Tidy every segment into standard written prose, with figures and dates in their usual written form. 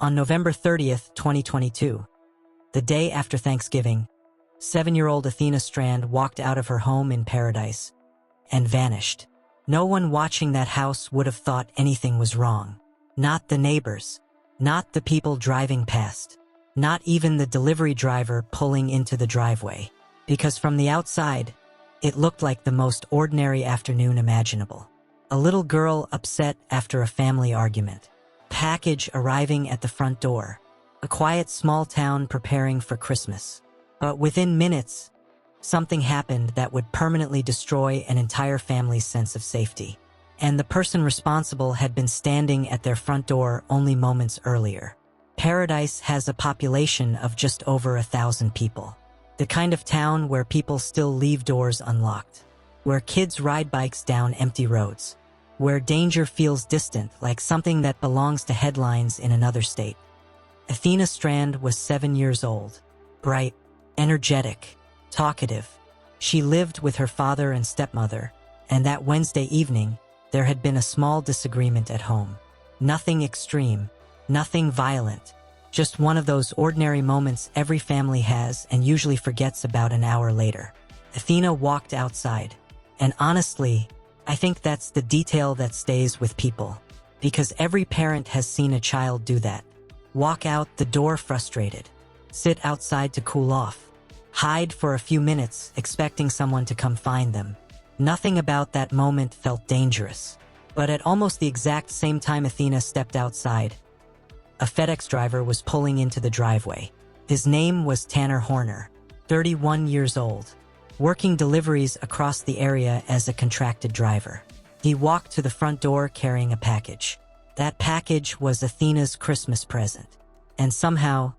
On November 30th, 2022, the day after Thanksgiving, 7-year-old Athena Strand walked out of her home in Paradise and vanished. No one watching that house would have thought anything was wrong. Not the neighbors, not the people driving past, not even the delivery driver pulling into the driveway. Because from the outside, it looked like the most ordinary afternoon imaginable. A little girl upset after a family argument. Package arriving at the front door. A quiet small town preparing for Christmas. But within minutes, something happened that would permanently destroy an entire family's sense of safety. And the person responsible had been standing at their front door only moments earlier. Paradise has a population of just over 1,000 people. The kind of town where people still leave doors unlocked. Where kids ride bikes down empty roads. Where danger feels distant, like something that belongs to headlines in another state. Athena Strand was 7 years old. Bright, energetic, talkative. She lived with her father and stepmother, and that Wednesday evening, there had been a small disagreement at home. Nothing extreme, nothing violent, just one of those ordinary moments every family has and usually forgets about an hour later. Athena walked outside, and honestly, I think that's the detail that stays with people. Because every parent has seen a child do that. Walk out the door frustrated. Sit outside to cool off. Hide for a few minutes, expecting someone to come find them. Nothing about that moment felt dangerous. But at almost the exact same time Athena stepped outside, a FedEx driver was pulling into the driveway. His name was Tanner Horner, 31 years old, working deliveries across the area as a contracted driver. He walked to the front door carrying a package. That package was Athena's Christmas present. And somehow,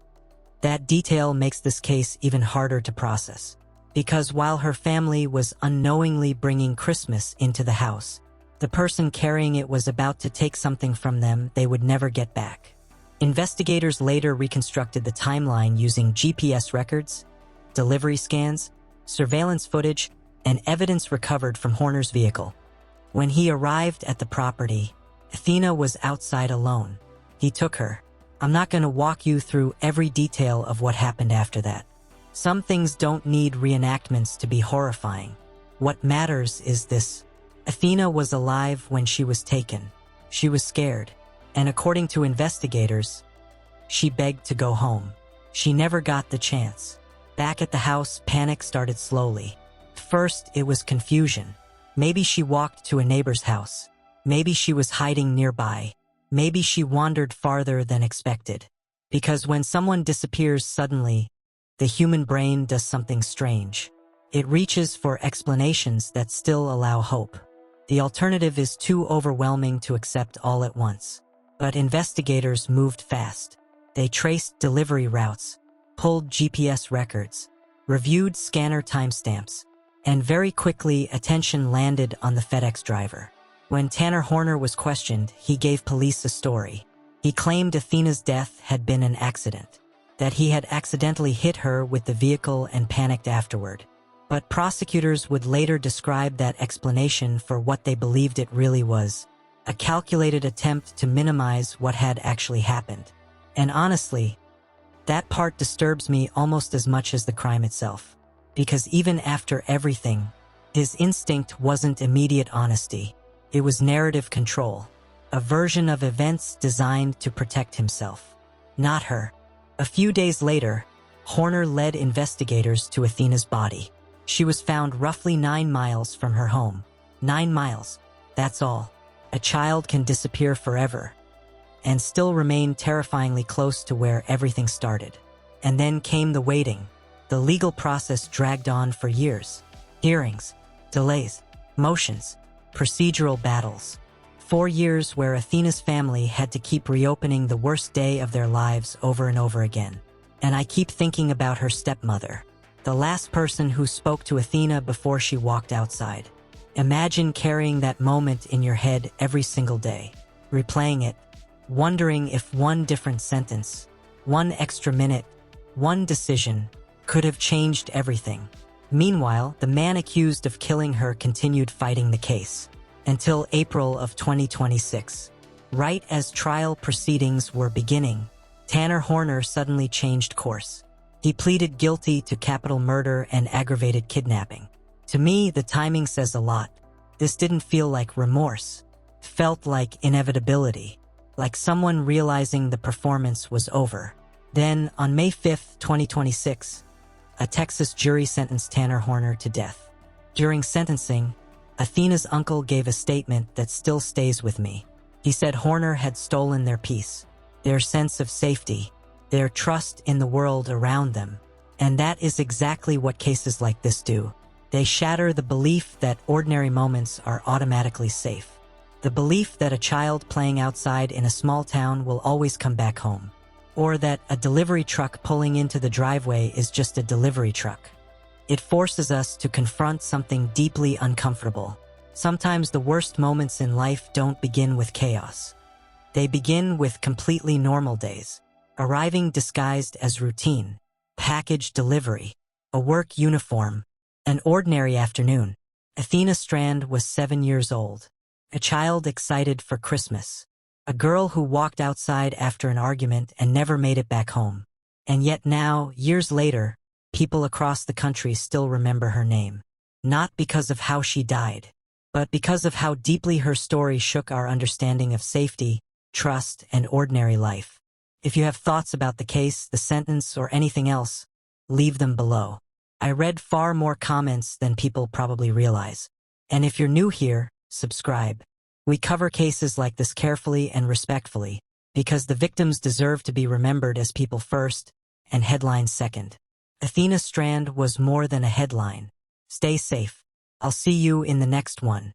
that detail makes this case even harder to process. Because while her family was unknowingly bringing Christmas into the house, the person carrying it was about to take something from them they would never get back. Investigators later reconstructed the timeline using GPS records, delivery scans, surveillance footage, and evidence recovered from Horner's vehicle. When he arrived at the property, Athena was outside alone. He took her. I'm not going to walk you through every detail of what happened after that. Some things don't need reenactments to be horrifying. What matters is this. Athena was alive when she was taken. She was scared. And according to investigators, she begged to go home. She never got the chance. Back at the house, panic started slowly. First, it was confusion. Maybe she walked to a neighbor's house. Maybe she was hiding nearby. Maybe she wandered farther than expected. Because when someone disappears suddenly, the human brain does something strange. It reaches for explanations that still allow hope. The alternative is too overwhelming to accept all at once. But investigators moved fast. They traced delivery routes, pulled GPS records, reviewed scanner timestamps, and very quickly attention landed on the FedEx driver. When Tanner Horner was questioned, he gave police a story. He claimed Athena's death had been an accident, that he had accidentally hit her with the vehicle and panicked afterward. But prosecutors would later describe that explanation for what they believed it really was, a calculated attempt to minimize what had actually happened. And honestly, that part disturbs me almost as much as the crime itself. Because even after everything, his instinct wasn't immediate honesty. It was narrative control, a version of events designed to protect himself, not her. A few days later, Horner led investigators to Athena's body. She was found roughly 9 miles from her home. 9 miles, that's all. A child can disappear forever and still remain terrifyingly close to where everything started. And then came the waiting. The legal process dragged on for years. Hearings, delays, motions, procedural battles. 4 years where Athena's family had to keep reopening the worst day of their lives over and over again. And I keep thinking about her stepmother, the last person who spoke to Athena before she walked outside. Imagine carrying that moment in your head every single day, replaying it, wondering if one different sentence, one extra minute, one decision could have changed everything. Meanwhile, the man accused of killing her continued fighting the case until April of 2026. Right as trial proceedings were beginning, Tanner Horner suddenly changed course. He pleaded guilty to capital murder and aggravated kidnapping. To me, the timing says a lot. This didn't feel like remorse. It felt like inevitability, like someone realizing the performance was over. Then, on May 5, 2026, a Texas jury sentenced Tanner Horner to death. During sentencing, Athena's uncle gave a statement that still stays with me. He said Horner had stolen their peace, their sense of safety, their trust in the world around them. And that is exactly what cases like this do. They shatter the belief that ordinary moments are automatically safe. The belief that a child playing outside in a small town will always come back home. Or that a delivery truck pulling into the driveway is just a delivery truck. It forces us to confront something deeply uncomfortable. Sometimes the worst moments in life don't begin with chaos. They begin with completely normal days, arriving disguised as routine, package delivery, a work uniform, an ordinary afternoon. Athena Strand was 7 years old, a child excited for Christmas, a girl who walked outside after an argument and never made it back home. And yet now, years later, people across the country still remember her name. Not because of how she died, but because of how deeply her story shook our understanding of safety, trust, and ordinary life. If you have thoughts about the case, the sentence, or anything else, leave them below. I read far more comments than people probably realize. And if you're new here, subscribe. We cover cases like this carefully and respectfully, because the victims deserve to be remembered as people first and headlines second. Athena Strand was more than a headline. Stay safe. I'll see you in the next one.